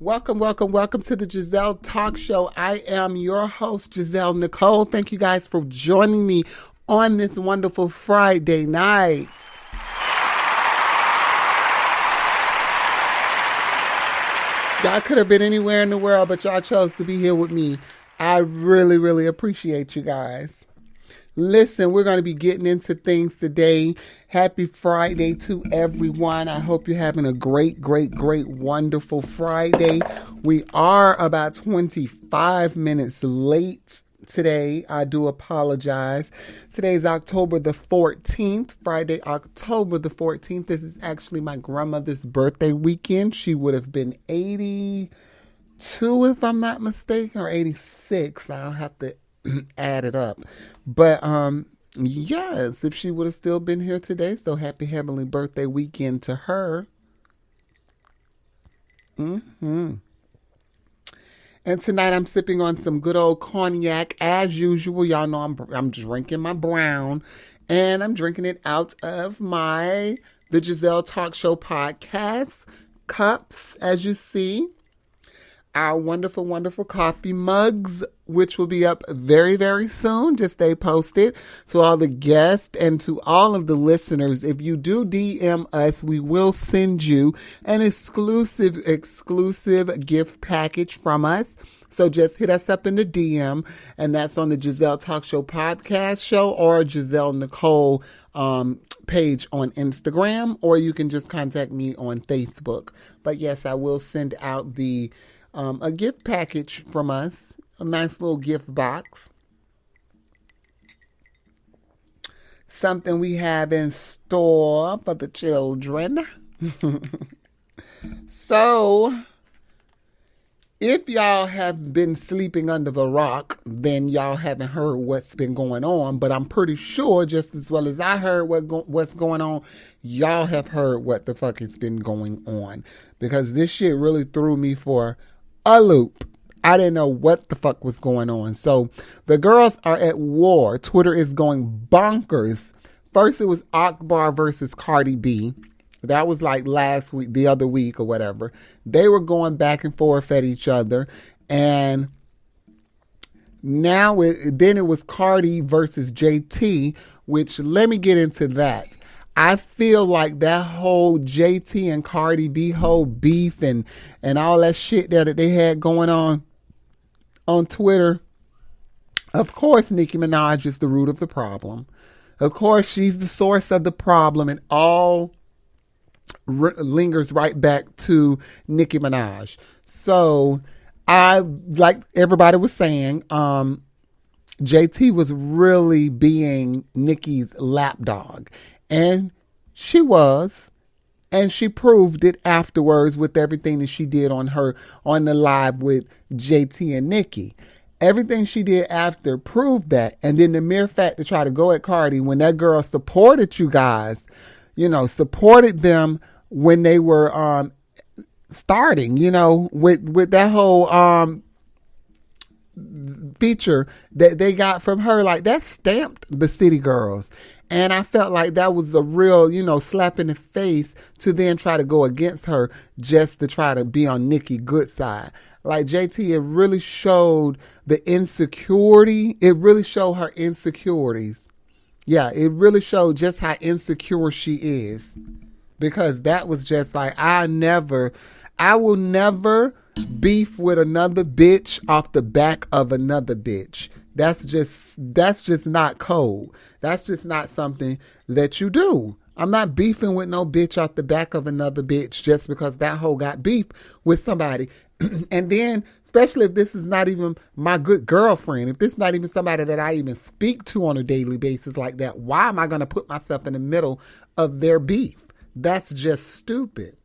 Welcome to the Gezelle Talk Show. I am your host, Gezelle Nicole. Thank you guys for joining me on this wonderful Friday night. Y'all could have been anywhere in the world, but y'all chose to be here with me. I really appreciate you guys. Listen, we're going to be getting into things today. Happy Friday to everyone. I hope you're having a great, wonderful Friday. We are about 25 minutes late today. I do apologize. Today's October the 14th, Friday, October the 14th. This is actually my grandmother's birthday weekend. She would have been 82, if I'm not mistaken, or 86. I'll have to add it up. But yes, if she would have still been here today, so happy heavenly birthday weekend to her. And tonight I'm sipping on some good old cognac as usual. Y'all know I'm drinking my brown, and I'm drinking it out of the Gezelle Talk Show podcast cups, as you see. Our wonderful coffee mugs, which will be up very soon. Just stay posted. To all the guests and to all of the listeners, if you do DM us, we will send you an exclusive gift package from us. So just hit us up in the DM, and that's on the Gezelle Talk Show podcast show or Gezelle Nicole page on Instagram, or you can just contact me on Facebook. But yes, I will send out a gift package from us, a nice little gift box. Something we have in store for the children. So, if y'all have been sleeping under the rock, then y'all haven't heard what's been going on. But I'm pretty sure, just as well as I heard what's going on, y'all have heard what the fuck has been going on. Because this shit really threw me for a loop. I didn't know what the fuck was going on. So the girls are at war. Twitter is going bonkers. First it was Akbar versus Cardi B. That was like last week, the other week or whatever. They were going back and forth at each other. And now it was Cardi versus JT, which which me get into that. I feel like that whole JT and Cardi B whole beef and all that shit that they had going on Twitter. Of course, Nicki Minaj is the root of the problem. Of course, she's the source of the problem, and all lingers right back to Nicki Minaj. So, like everybody was saying, JT was really being Nicki's lapdog. And she was, and she proved it afterwards with everything that she did on the live with JT and Nicki. Everything she did after proved that. And then the mere fact to try to go at Cardi when that girl supported you guys, supported them when they were starting, with that whole feature that they got from her, like that stamped the city girls. And I felt like that was a real, slap in the face to then try to go against her just to try to be on Nicki's good side. Like JT, it really showed the insecurity. It really showed her insecurities. Yeah, it really showed just how insecure she is. Because that was just like, I will never beef with another bitch off the back of another bitch. That's just not cold. That's just not something that you do. I'm not beefing with no bitch off the back of another bitch just because that hoe got beef with somebody. And then, especially if this is not even my good girlfriend, if this is not even somebody that I even speak to on a daily basis like that, why am I going to put myself in the middle of their beef? That's just stupid.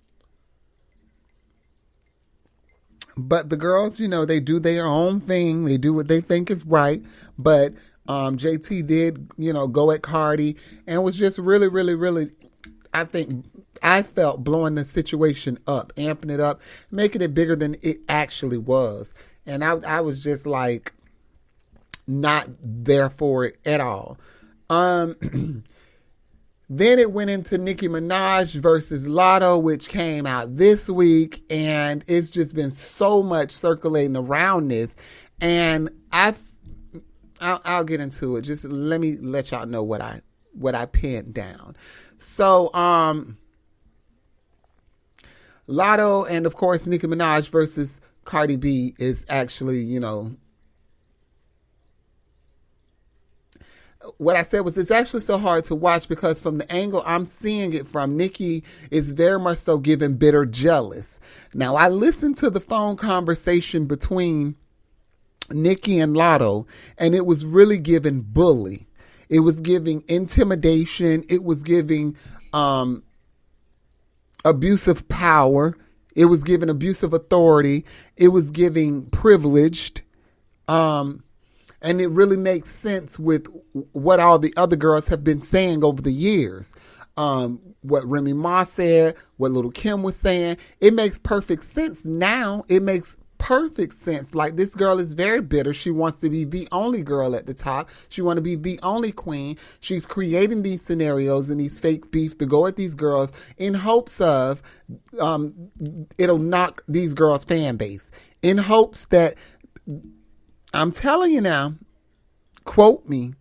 But the girls, they do their own thing. They do what they think is right. But JT did, go at Cardi and was just really, I felt blowing the situation up, amping it up, making it bigger than it actually was. And I was just like not there for it at all. Then it went into Nicki Minaj versus Lotto, which came out this week, and it's just been so much circulating around this. And I'll get into it. Just let me let y'all know what I pinned down. So, Lotto and of course Nicki Minaj versus Cardi B is actually, what I said was it's actually so hard to watch because from the angle I'm seeing it from, Nicki is very much so giving bitter jealous. Now, I listened to the phone conversation between Nicki and Lotto, and it was really giving bully. It was giving intimidation. It was giving abusive power. It was giving abusive authority. It was giving privileged. And it really makes sense with what all the other girls have been saying over the years. What Remy Ma said, what Little Kim was saying. It makes perfect sense now. It makes perfect sense. Like, this girl is very bitter. She wants to be the only girl at the top. She wants to be the only queen. She's creating these scenarios and these fake beef to go at these girls in hopes of it'll knock these girls' fan base. In hopes that, I'm telling you now, quote me,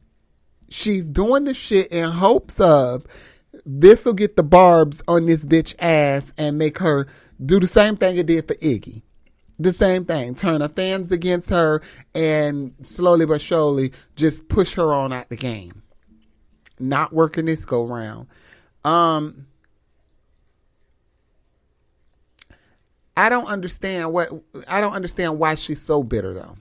she's doing the shit in hopes of this will get the barbs on this bitch ass and make her do the same thing it did for Iggy. The same thing. Turn her fans against her and slowly but surely just push her on out the game. Not working this go round. I don't understand why she's so bitter though.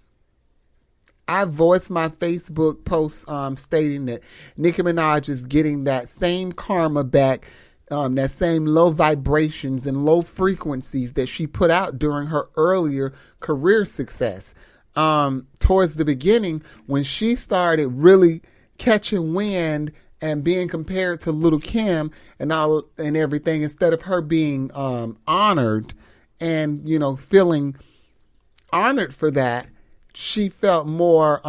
I voiced my Facebook post stating that Nicki Minaj is getting that same karma back, that same low vibrations and low frequencies that she put out during her earlier career success. Towards the beginning, when she started really catching wind and being compared to Little Kim and everything, instead of her being honored and feeling honored for that, she felt more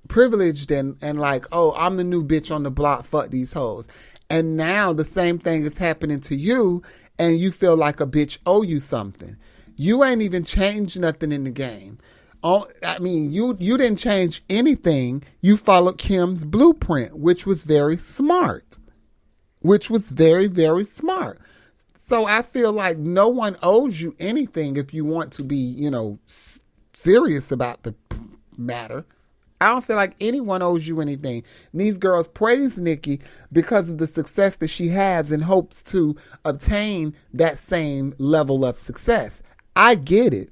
privileged and like, oh, I'm the new bitch on the block, fuck these hoes. And now the same thing is happening to you, and you feel like a bitch owe you something. You ain't even changed nothing in the game. You didn't change anything. You followed Kim's blueprint, which was very smart. Which was very, very smart. So I feel like no one owes you anything if you want to be, serious about the matter. I don't feel like anyone owes you anything. And these girls praise Nicki because of the success that she has and hopes to obtain that same level of success. I get it.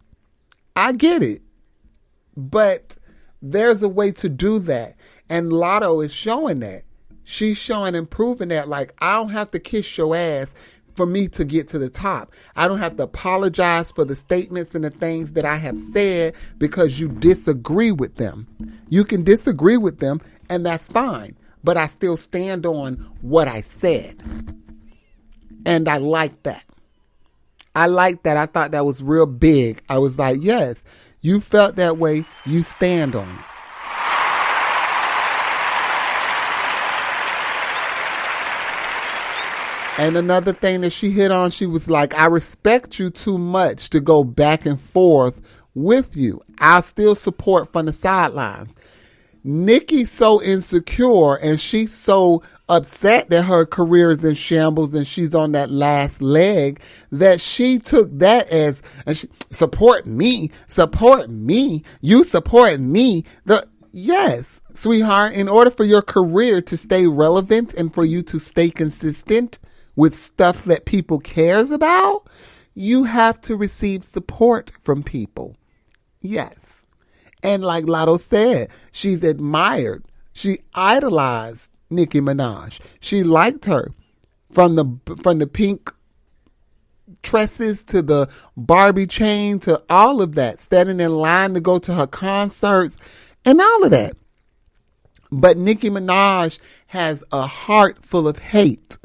But there's a way to do that. And Lotto is showing that. She's showing and proving that, like, I don't have to kiss your ass for me to get to the top. I don't have to apologize for the statements and the things that I have said because you disagree with them. You can disagree with them, and that's fine. But I still stand on what I said. And I like that. I thought that was real big. I was like, yes, you felt that way. You stand on it. And another thing that she hit on, she was like, I respect you too much to go back and forth with you. I'll still support from the sidelines. Nicki's so insecure and she's so upset that her career is in shambles and she's on that last leg that she took that as, support me, you support me. Yes, sweetheart, in order for your career to stay relevant and for you to stay consistent with stuff that people cares about, you have to receive support from people. Yes. And like Lotto said, she's admired. She idolized Nicki Minaj. She liked her from the pink tresses to the Barbie chain to all of that, standing in line to go to her concerts and all of that. But Nicki Minaj has a heart full of hate.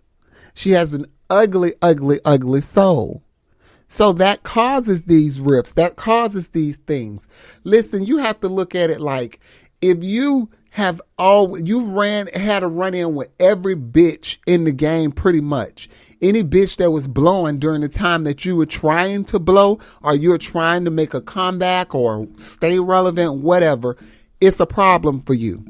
She has an ugly, ugly, ugly soul. So that causes these rifts. That causes these things. Listen, you have to look at it like if you had a run in with every bitch in the game pretty much. Any bitch that was blowing during the time that you were trying to blow, or you were trying to make a comeback or stay relevant, whatever, it's a problem for you.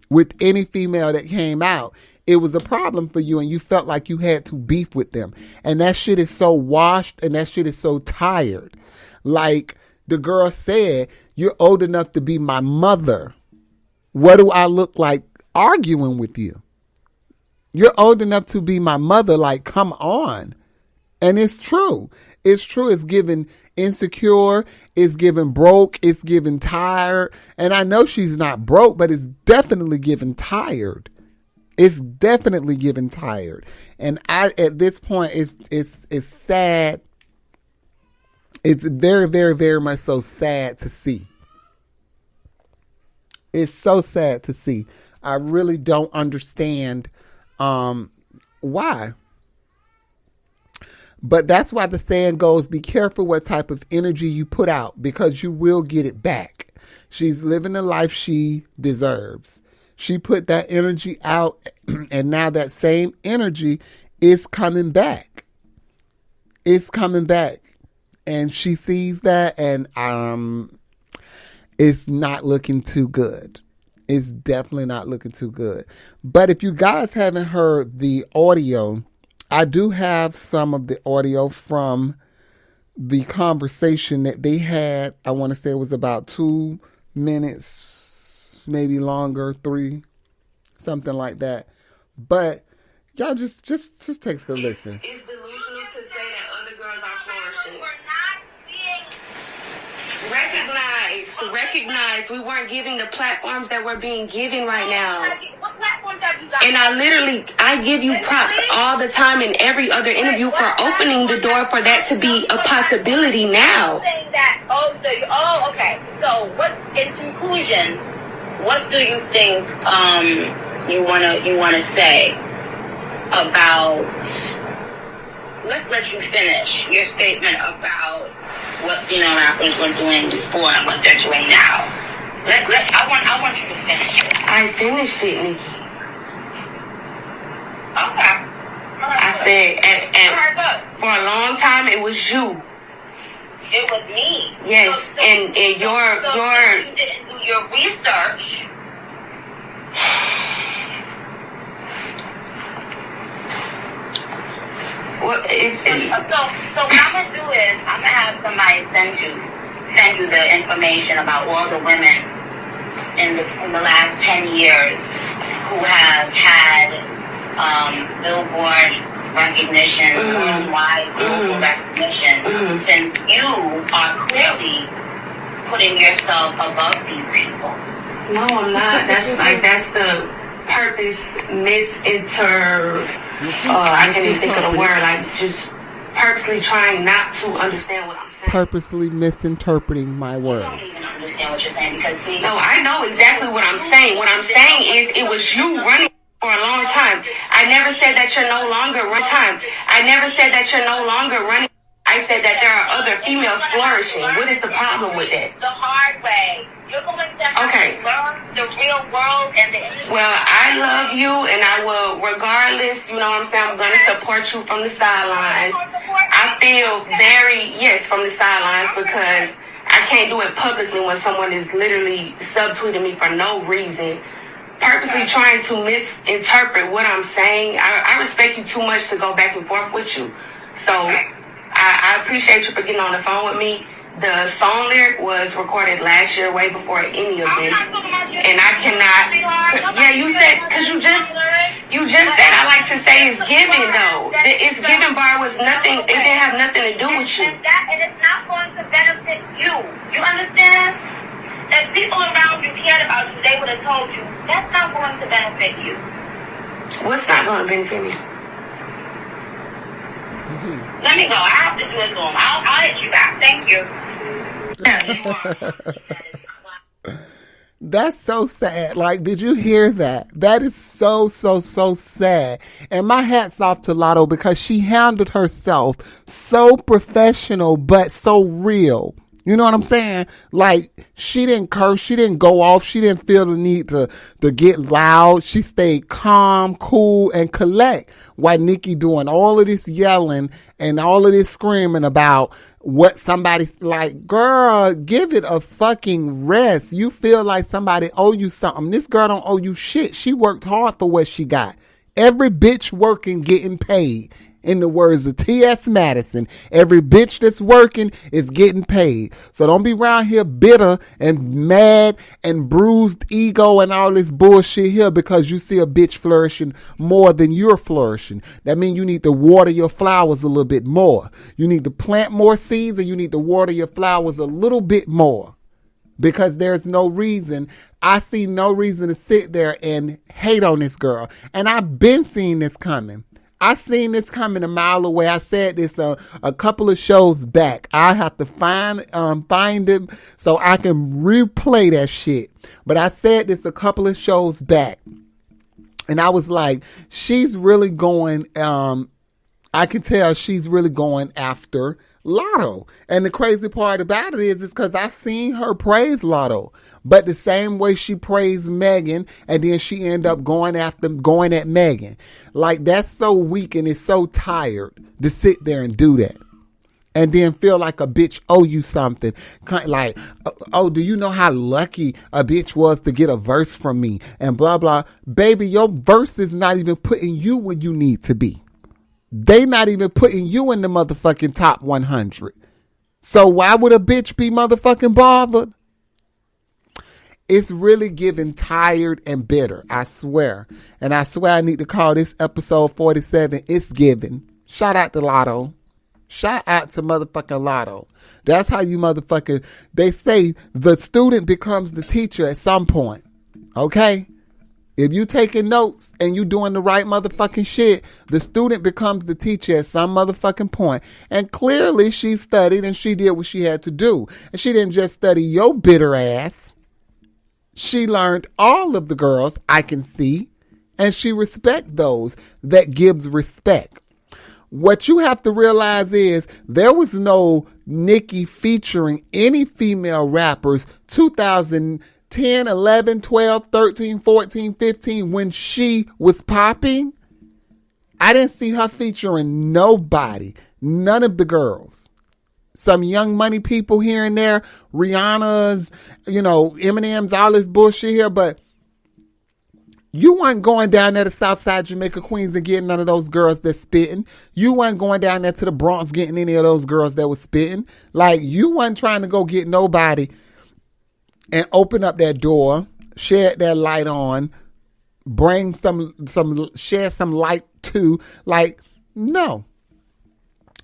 With any female that came out, it was a problem for you, and you felt like you had to beef with them. And that shit is so washed, and that shit is so tired. Like the girl said, you're old enough to be my mother. What do I look like arguing with you? You're old enough to be my mother. Like, come on. And it's true. It's true. It's given insecure. It's given broke. It's given tired. And I know she's not broke, but it's definitely given tired. It's definitely given tired. And at this point, it's sad. It's very, very, very much so sad to see. It's so sad to see. I really don't understand why. But that's why the saying goes, be careful what type of energy you put out, because you will get it back. She's living the life she deserves. She put that energy out, and now that same energy is coming back. It's coming back. And she sees that, and it's not looking too good. It's definitely not looking too good. But if you guys haven't heard the audio, I do have some of the audio from the conversation that they had. I want to say it was about 2 minutes, maybe longer, 3, something like that. But y'all just take a listen. It's delusional to say that other girls are flourishing. Recognize we weren't giving the platforms that we're being given right now. What platforms have you got? And I give you props all the time in every other interview for opening the door for that to be a possibility now. Saying that, okay. So what, in conclusion, what do you think you wanna say about, let's let you finish your statement about what female rappers were doing before and what they're doing now. I want you to finish it. I finished it, Nikki. Okay. I said, and for a long time, it was you. It was me. Yes, so and your you didn't do your research. Well, so what I'm gonna do is I'm gonna have somebody send you the information about all the women in the last 10 years who have had Billboard recognition, worldwide global recognition, since you are clearly putting yourself above these people. No, I'm not. That's the purpose I can't even think of the word. Like, just purposely trying not to understand what I'm saying. Purposely misinterpreting my words. I don't even understand what you're saying because see. No, I know exactly what I'm saying. What I'm saying is it was you running for a long time. I never said that you're no longer running. I never said that you're no longer running. I said that there are other females flourishing. What is the problem with that? The hard way. You're going to have to learn the real world and the... Well, I love you, and I will, regardless, you know what I'm saying, I'm going to support you from the sidelines. I feel from the sidelines, because I can't do it publicly when someone is literally subtweeting me for no reason, purposely trying to misinterpret what I'm saying. I respect you too much to go back and forth with you. So I appreciate you for getting on the phone with me. The song lyric was recorded last year, way before any of this, and I cannot. Yeah, you said, because you just said I like to say it's given though. The it's given bar was nothing. It didn't have nothing to do with you. And it's not going to benefit you. You understand? If people around you cared about you, they would have told you that's not going to benefit you. What's not going to benefit me? Let me go. I have to do a Zoom. I'll hit you back. Thank you. That's so sad. Like, did you hear that? That is so sad. And my hat's off to Lotto, because she handled herself so professional but so real. You know what I'm saying? Like, she didn't curse. She didn't go off. She didn't feel the need to get loud. She stayed calm, cool, and collect while Nikki doing all of this yelling and all of this screaming about what somebody's like. Girl, give it a fucking rest. You feel like somebody owe you something. This girl don't owe you shit. She worked hard for what she got. Every bitch working getting paid. In the words of T.S. Madison, every bitch that's working is getting paid. So don't be around here bitter and mad and bruised ego and all this bullshit here because you see a bitch flourishing more than you're flourishing. That means you need to water your flowers a little bit more. You need to plant more seeds and you need to water your flowers a little bit more. Because there's no reason, I see no reason to sit there and hate on this girl. And I've been seeing this coming. I seen this coming a mile away. I said this a couple of shows back. I have to find it so I can replay that shit. But I said this a couple of shows back. And I was like, she's really going, I can tell she's really going after Lotto. And the crazy part about it is because I seen her praise Lotto. But the same way she praised Megan, and then she ended up going at Megan. Like, that's so weak and it's so tired to sit there and do that. And then feel like a bitch owe you something. Like, oh, do you know how lucky a bitch was to get a verse from me? And blah, blah. Baby, your verse is not even putting you where you need to be. They not even putting you in the motherfucking top 100. So why would a bitch be motherfucking bothered? It's really giving tired and bitter, I swear. And I swear I need to call this episode 47, It's Giving. Shout out to Lotto. Shout out to motherfucking Lotto. That's how you motherfucking, they say the student becomes the teacher at some point. Okay? If you taking notes and you doing the right motherfucking shit, the student becomes the teacher at some motherfucking point. And clearly she studied and she did what she had to do. And she didn't just study your bitter ass. She learned all of the girls I can see, and she respect those that gives respect. What you have to realize is there was no Nicki featuring any female rappers 2010, 11, 12, 13, 14, 15 when she was popping. I didn't see her featuring nobody, none of the girls. Some Young Money people here and there, Rihanna's, Eminem's, all this bullshit here, but you weren't going down there to Southside Jamaica, Queens and getting none of those girls that spitting. You weren't going down there to the Bronx getting any of those girls that was spitting. Like, you weren't trying to go get nobody and open up that door, shed that light on, bring share some light to, like, no.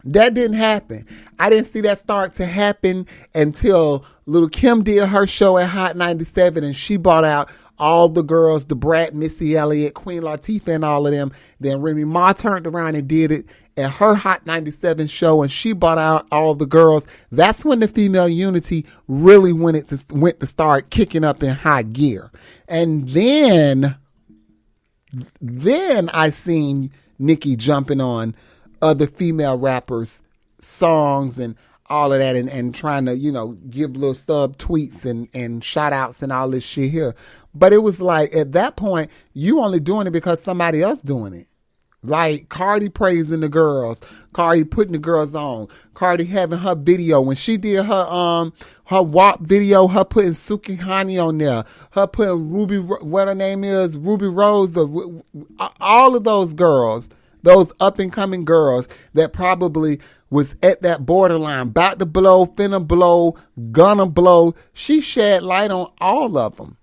That didn't happen. I didn't see that start to happen until Lil' Kim did her show at Hot 97 and she brought out all the girls, the Brat, Missy Elliott, Queen Latifah and all of them. Then Remy Ma turned around and did it at her Hot 97 show and she brought out all the girls. That's when the female unity really went to start kicking up in high gear. And then I seen Nicki jumping on other female rappers' songs and all of that and trying to, give little sub tweets and shout outs and all this shit here. But it was like, at that point, you only doing it because somebody else doing it. Like Cardi praising the girls, Cardi putting the girls on, Cardi having her video. When she did her WAP video, her putting Suki Hani on there, her putting Ruby, what her name is, Ruby Rose, all of those girls. Those up-and-coming girls that probably was at that borderline, about to blow, finna blow, gonna blow. She shed light on all of them.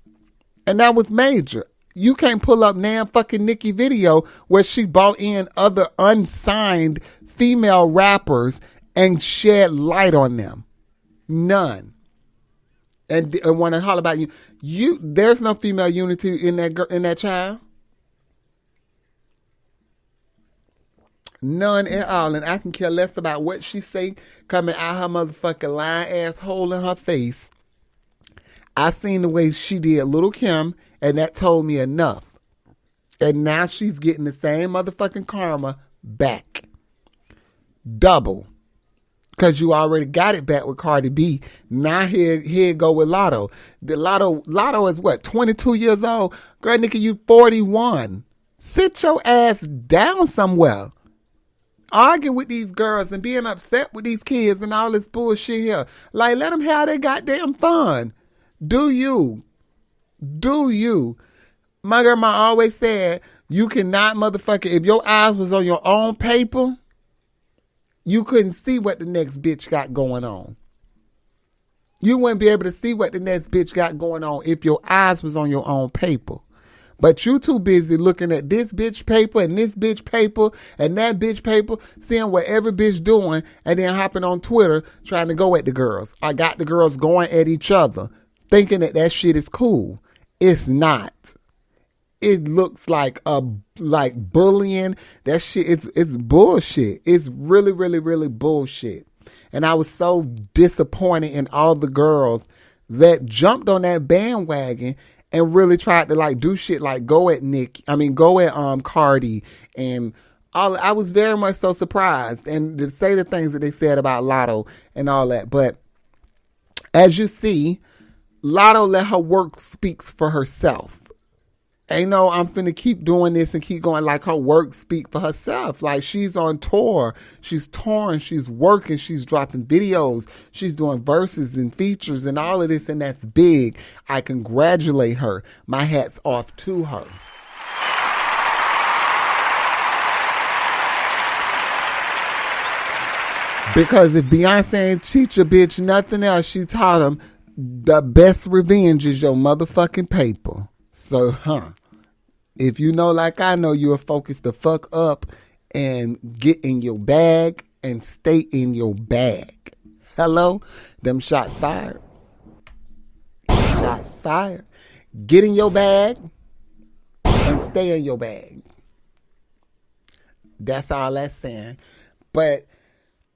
And that was major. You can't pull up Nan fucking Nicki video where she brought in other unsigned female rappers and shed light on them. None. And when I holler about you, there's no female unity in that child. None at all. And I can care less about what she say coming out her motherfucking lying asshole in her face. I seen the way she did Lil' Kim, and that told me enough. And now she's getting the same motherfucking karma back. Double. Because you already got it back with Cardi B. Now here go with Lotto. Lotto is what, 22 years old? Girl, nigga, you 41. Sit your ass down somewhere. Arguing with these girls and being upset with these kids and all this bullshit here. Like, let them have their goddamn fun. Do you. My grandma always said, you cannot motherfucker, if your eyes was on your own paper, you couldn't see what the next bitch got going on. You wouldn't be able to see what the next bitch got going on if your eyes was on your own paper. But you too busy looking at this bitch paper and this bitch paper and that bitch paper, seeing what every bitch doing, and then hopping on Twitter trying to go at the girls. I got the girls going at each other, thinking that shit is cool. It's not. It looks like bullying. That shit it's bullshit. It's really, really, really bullshit. And I was so disappointed in all the girls that jumped on that bandwagon and really tried to like do shit like go at Cardi and all. I was very much so surprised, and to say the things that they said about Lotto and all that. But as you see, Lotto let her work speak for herself. Ain't no, I'm finna keep doing this and keep going. Like, her work speak for herself. Like, she's on tour, she's touring, she's working, she's dropping videos, she's doing verses and features and all of this, and that's big. I congratulate her. My hat's off to her. Because if Beyonce ain't teach a bitch nothing else, she taught him the best revenge is your motherfucking paper. So, if you know like I know, you'll focus the fuck up and get in your bag and stay in your bag. Hello? Them shots fired. Shots fired. Get in your bag and stay in your bag. That's all that's saying. But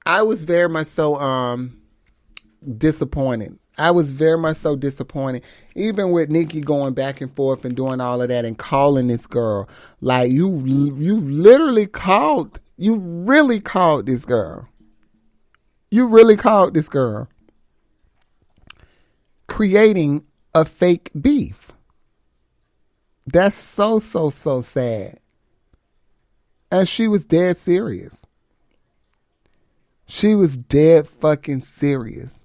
I was very much so disappointed. I was very much so disappointed. Even with Nicki going back and forth and doing all of that and calling this girl. Like, you really called this girl. You really called this girl. Creating a fake beef. That's so sad. And she was dead serious. She was dead fucking serious.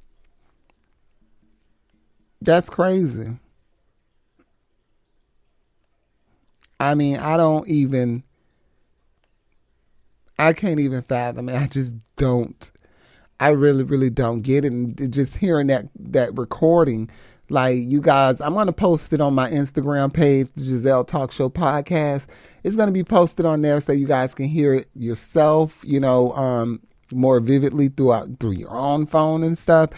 That's crazy. I mean, I can't even fathom it. I just don't. I really, really don't get it. And just hearing that recording, like, you guys, I'm going to post it on my Instagram page, the Gezelle Talk Show Podcast. It's going to be posted on there so you guys can hear it yourself, more vividly through your own phone and stuff.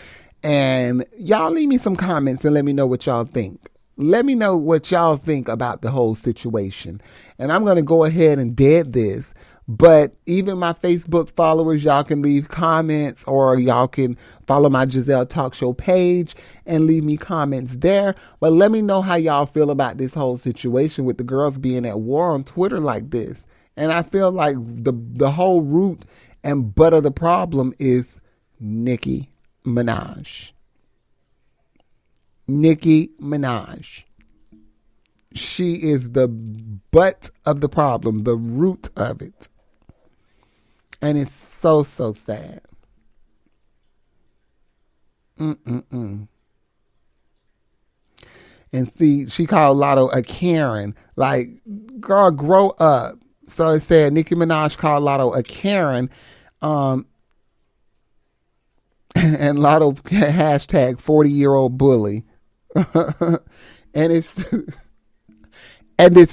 And y'all leave me some comments and let me know what y'all think. Let me know what y'all think about the whole situation. And I'm going to go ahead and dead this. But even my Facebook followers, y'all can leave comments, or y'all can follow my Gezelle Talk Show page and leave me comments there. But let me know how y'all feel about this whole situation with the girls being at war on Twitter like this. And I feel like the whole root and butt of the problem is Nicki Minaj. Nicki Minaj. She is the butt of the problem, the root of it. And it's so sad. And see, she called Lotto a Karen. Like, girl, grow up. So it said Nicki Minaj called Lotto a Karen. And Lotto hashtag 40-year-old bully. and it's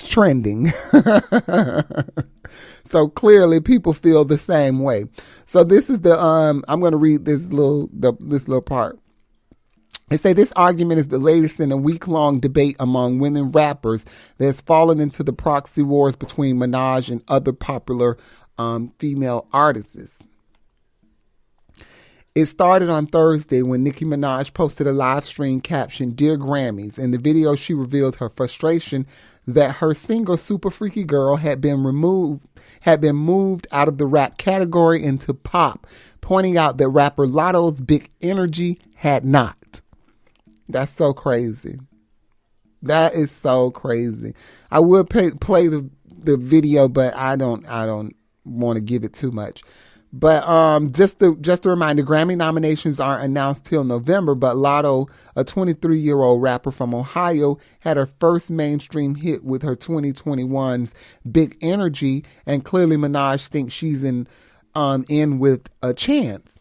trending. So clearly people feel the same way. So this is the I'm going to read this little part. It say this argument is the latest in a week-long debate among women rappers that has fallen into the proxy wars between Minaj and other popular female artists. It started on Thursday when Nicki Minaj posted a live stream captioned, "Dear Grammys." In the video, she revealed her frustration that her single Super Freaky Girl had been removed had been moved out of the rap category into pop, pointing out that rapper Lotto's Big Energy had not. That's so crazy. That is so crazy. I would play the video, but I don't want to give it too much. But just a reminder, Grammy nominations aren't announced till November, but Lotto, a 23-year-old rapper from Ohio, had her first mainstream hit with her 2021's Big Energy, and clearly Minaj thinks she's in with a chance.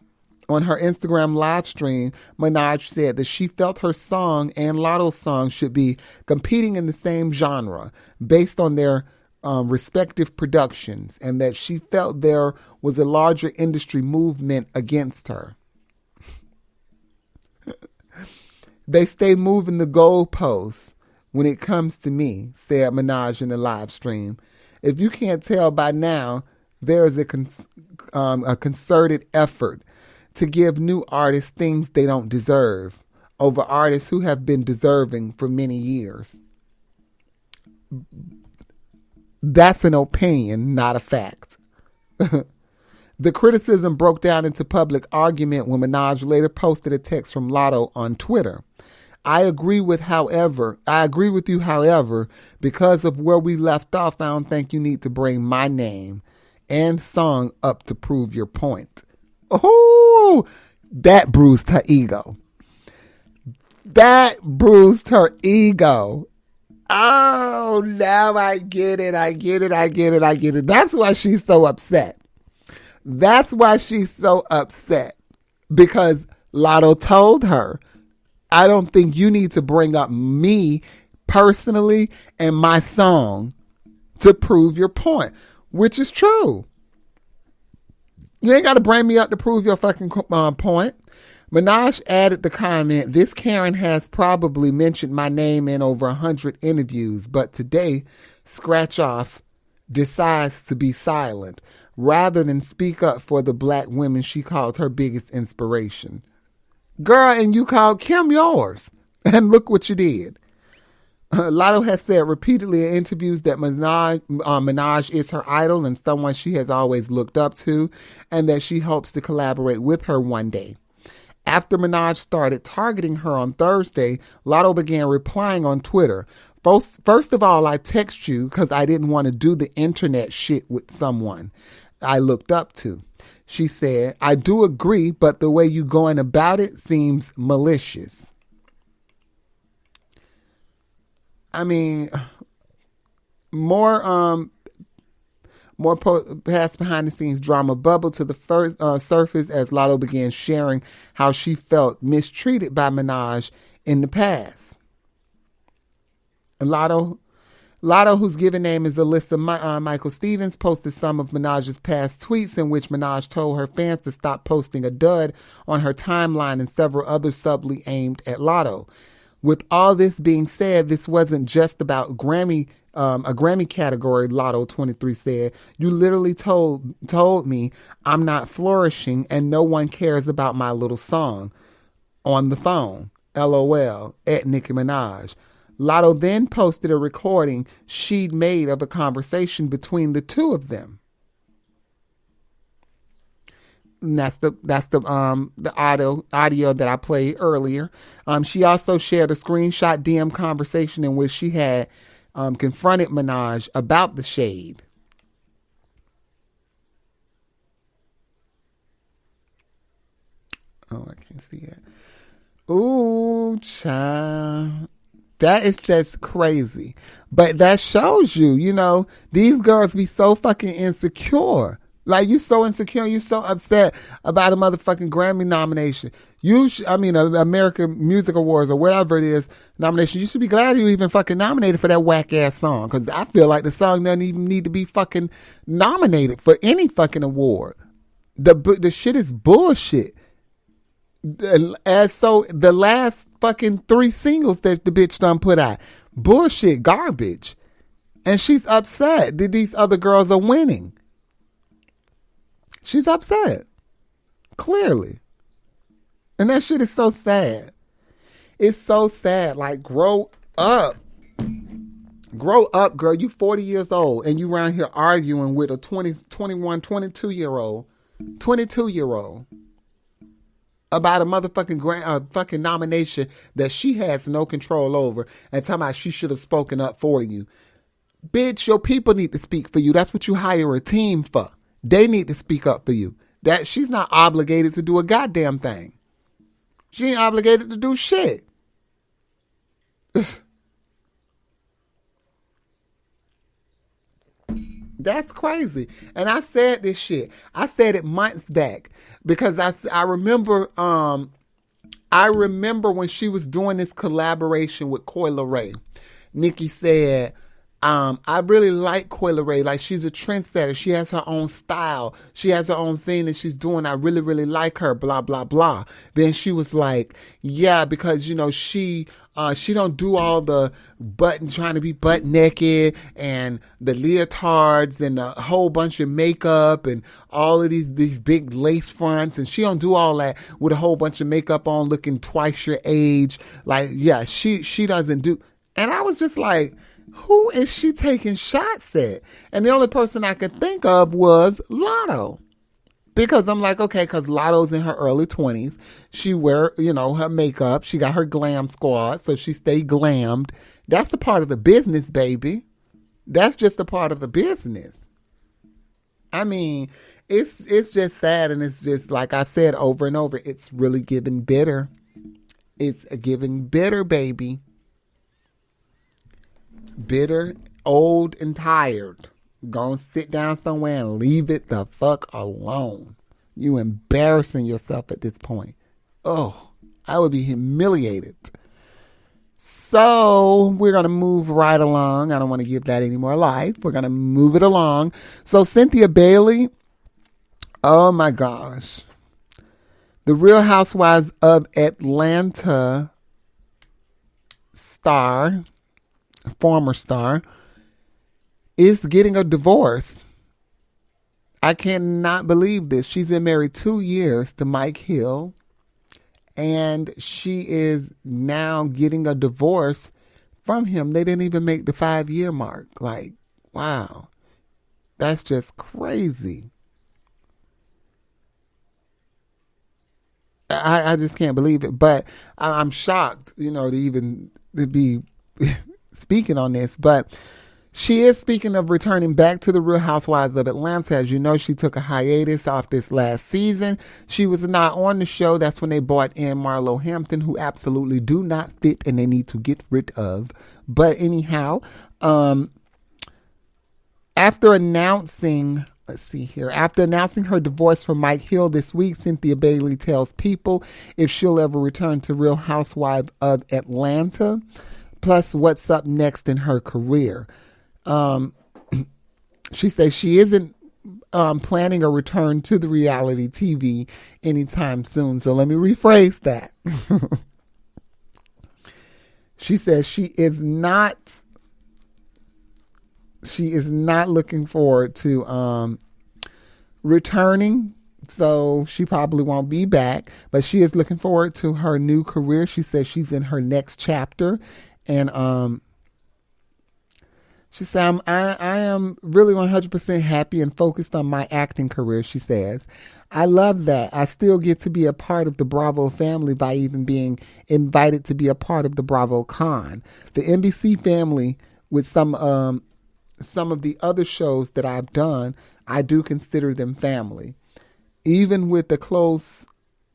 On her Instagram live stream, Minaj said that she felt her song and Lotto's song should be competing in the same genre based on their respective productions, and that she felt there was a larger industry movement against her. They stay moving the goalposts when it comes to me, said Minaj in the live stream. If you can't tell by now, there is a concerted effort to give new artists things they don't deserve over artists who have been deserving for many years. That's an opinion, not a fact. The criticism broke down into public argument when Minaj later posted a text from Lotto on Twitter. I agree with you, however, because of where we left off, I don't think you need to bring my name and song up to prove your point. Oh, that bruised her ego. That bruised her ego. Oh, now I get it. That's why she's so upset. Because Lotto told her, I don't think you need to bring up me personally and my song to prove your point, which is true. You ain't got to bring me up to prove your fucking point. Minaj added the comment, this Karen has probably mentioned my name in over 100 interviews, but today, scratch off, decides to be silent, rather than speak up for the black women she called her biggest inspiration. Girl, and you called Kim yours, and look what you did. Lotto has said repeatedly in interviews that Minaj is her idol and someone she has always looked up to, and that she hopes to collaborate with her one day. After Minaj started targeting her on Thursday, Lotto began replying on Twitter. First of all, I text you because I didn't want to do the internet shit with someone I looked up to. She said, I do agree, but the way you going about it seems malicious. I mean, more past behind the scenes drama bubbled to the first surface as Lotto began sharing how she felt mistreated by Minaj in the past. Lotto, whose given name is Alyssa Michael Stevens, posted some of Minaj's past tweets in which Minaj told her fans to stop posting a dud on her timeline and several others subtly aimed at Lotto. With all this being said, this wasn't just about a Grammy category, Lotto 23 said. You literally told me I'm not flourishing and no one cares about my little song on the phone. LOL at Nicki Minaj. Lotto then posted a recording she'd made of a conversation between the two of them. And that's the audio that I played earlier. She also shared a screenshot DM conversation in which she had confronted Minaj about the shade. Oh, I can't see it. Ooh, child. That is just crazy. But that shows you, these girls be so fucking insecure. Like, you so insecure, you so upset about a motherfucking Grammy nomination. American Music Awards or whatever it is, nomination. You should be glad you even fucking nominated for that whack ass song. Because I feel like the song doesn't even need to be fucking nominated for any fucking award. The shit is bullshit. As so, the last fucking 3 singles that the bitch done put out, bullshit, garbage. And she's upset that these other girls are winning. She's upset. Clearly. And that shit is so sad. It's so sad. Like, grow up. Grow up, girl. You 40 years old and you around here arguing with a 20, 21, 22-year-old, 22-year-old about a motherfucking fucking nomination that she has no control over and talking about she should have spoken up for you. Bitch, your people need to speak for you. That's what you hire a team for. They need to speak up for you. That she's not obligated to do a goddamn thing. She ain't obligated to do shit. That's crazy. And I said this shit. I said it months back because I remember when she was doing this collaboration with Coi Leray. Nikki said, I really like Coi Leray. Like, she's a trendsetter. She has her own style. She has her own thing that she's doing. I really, really like her, blah, blah, blah. Then she was like, yeah, because, you know, she don't do all the trying to be butt naked and the leotards and a whole bunch of makeup and all of these big lace fronts. And she don't do all that with a whole bunch of makeup on looking twice your age. Like, yeah, she doesn't do. And I was just like, who is she taking shots at? And the only person I could think of was Lotto. Because I'm like, okay, because Lotto's in her early 20s. She wear, you know, her makeup. She got her glam squad, so she stay glammed. That's a part of the business, baby. That's just a part of the business. I mean, it's just sad, and it's just, like I said over and over, it's really giving bitter. It's giving bitter, baby. Bitter, old, and tired. Go and sit down somewhere and leave it the fuck alone. You embarrassing yourself at this point. Oh, I would be humiliated. So we're going to move right along. I don't want to give that any more life. We're going to move it along. So Cynthia Bailey, oh my gosh. The Real Housewives of Atlanta star, former star, is getting a divorce. I cannot believe this. She's been married 2 years to Mike Hill, and she is now getting a divorce from him. They didn't even make the 5-year mark. Like, wow. That's just crazy. I just can't believe it. But I'm shocked, you know, to be speaking on this. But she is speaking of returning back to the Real Housewives of Atlanta. As you know, she took a hiatus off this last season. She was not on the show. That's when they brought in Marlo Hampton, who absolutely do not fit and they need to get rid of. But anyhow, after announcing her divorce from Mike Hill this week, Cynthia Bailey tells People if she'll ever return to Real Housewives of Atlanta, plus what's up next in her career. She says she isn't planning a return to the reality TV anytime soon. So let me rephrase that. She says she is not looking forward to returning. So she probably won't be back, but she is looking forward to her new career. She says she's in her next chapter, and she said, I am really 100% happy and focused on my acting career, she says. I love that. I still get to be a part of the Bravo family by even being invited to be a part of the Bravo Con. The NBC family, with some of the other shows that I've done, I do consider them family. Even with the close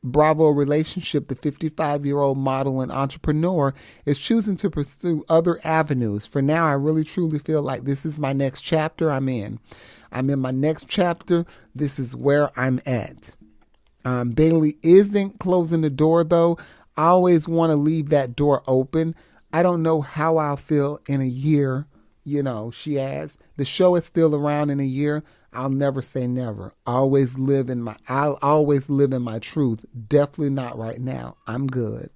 Bravo relationship, the 55-year-old model and entrepreneur is choosing to pursue other avenues. For now, I really truly feel like this is my next chapter I'm in. I'm in my next chapter. This is where I'm at. Bailey isn't closing the door, though. I always want to leave that door open. I don't know how I'll feel in a year. You know, she adds, the show is still around in a year. I'll never say never. I'll always live in my truth. Definitely not right now. I'm good.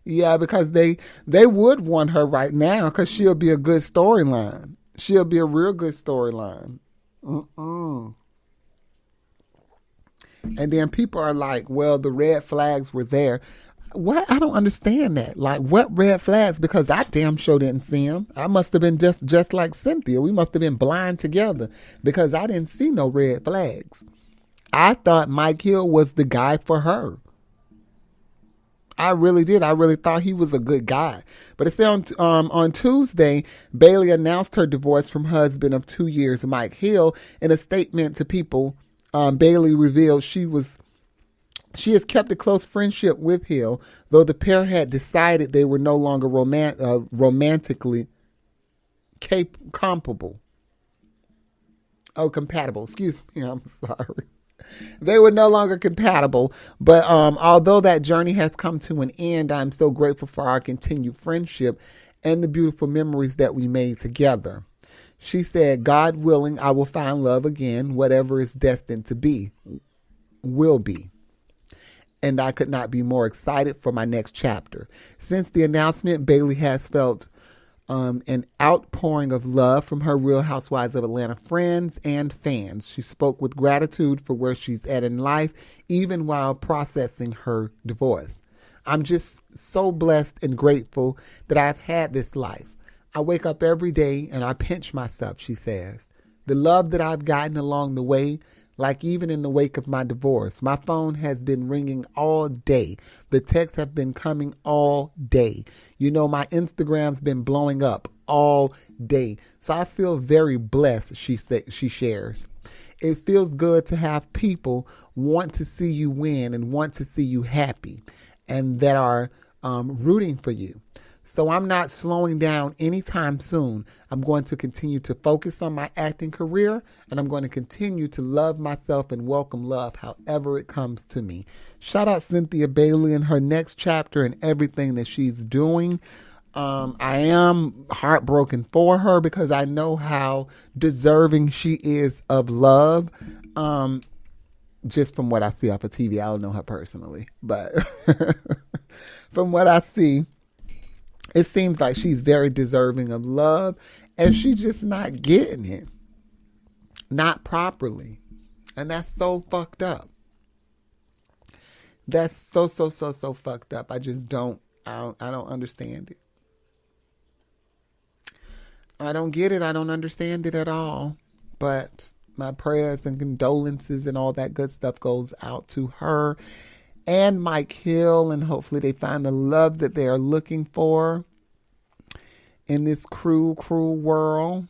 Yeah, because they would want her right now because she'll be a good storyline. She'll be a real good storyline. And then people are like, well, the red flags were there. What? I don't understand that. Like, what red flags? Because I damn sure didn't see them. I must have been just like Cynthia. We must have been blind together because I didn't see no red flags. I thought Mike Hill was the guy for her. I really did. I really thought he was a good guy. But it said on Tuesday, Bailey announced her divorce from husband of 2 years, Mike Hill. In a statement to People, Bailey revealed she has kept a close friendship with Hill, though the pair had decided they were no longer romantically compatible. Oh, compatible. Excuse me. I'm sorry. They were no longer compatible, but although that journey has come to an end, I'm so grateful for our continued friendship and the beautiful memories that we made together. She said, God willing, I will find love again. Whatever is destined to be, will be. And I could not be more excited for my next chapter. Since the announcement, Bailey has felt an outpouring of love from her Real Housewives of Atlanta friends and fans. She spoke with gratitude for where she's at in life, even while processing her divorce. I'm just so blessed and grateful that I've had this life. I wake up every day and I pinch myself, she says. The love that I've gotten along the way, like even in the wake of my divorce, my phone has been ringing all day. The texts have been coming all day. You know, my Instagram's been blowing up all day. So I feel very blessed, she shares. It feels good to have people want to see you win and want to see you happy and that are rooting for you. So I'm not slowing down anytime soon. I'm going to continue to focus on my acting career, and I'm going to continue to love myself and welcome love however it comes to me. Shout out Cynthia Bailey in her next chapter and everything that she's doing. I am heartbroken for her because I know how deserving she is of love. Just from what I see off of TV. I don't know her personally, but from what I see, it seems like she's very deserving of love, and she's just not getting it. Not properly. And that's so fucked up. That's so fucked up. I just don't understand it. I don't get it. I don't understand it at all. But my prayers and condolences and all that good stuff goes out to her and Mike Hill, and hopefully they find the love that they are looking for in this cruel world.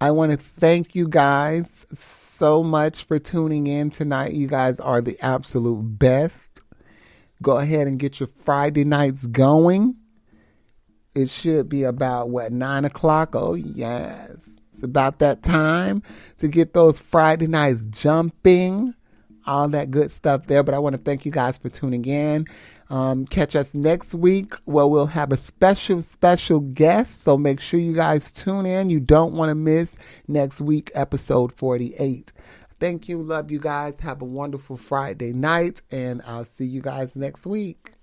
I want to thank you guys so much for tuning in tonight. You guys are the absolute best. Go ahead and get your Friday nights going. It should be about 9 o'clock? Oh yes, it's about that time to get those Friday nights jumping. All that good stuff there. But I want to thank you guys for tuning in. Catch us next week where we'll have a special guest. So make sure you guys tune in. You don't want to miss next week, episode 48. Thank you. Love you guys. Have a wonderful Friday night. And I'll see you guys next week.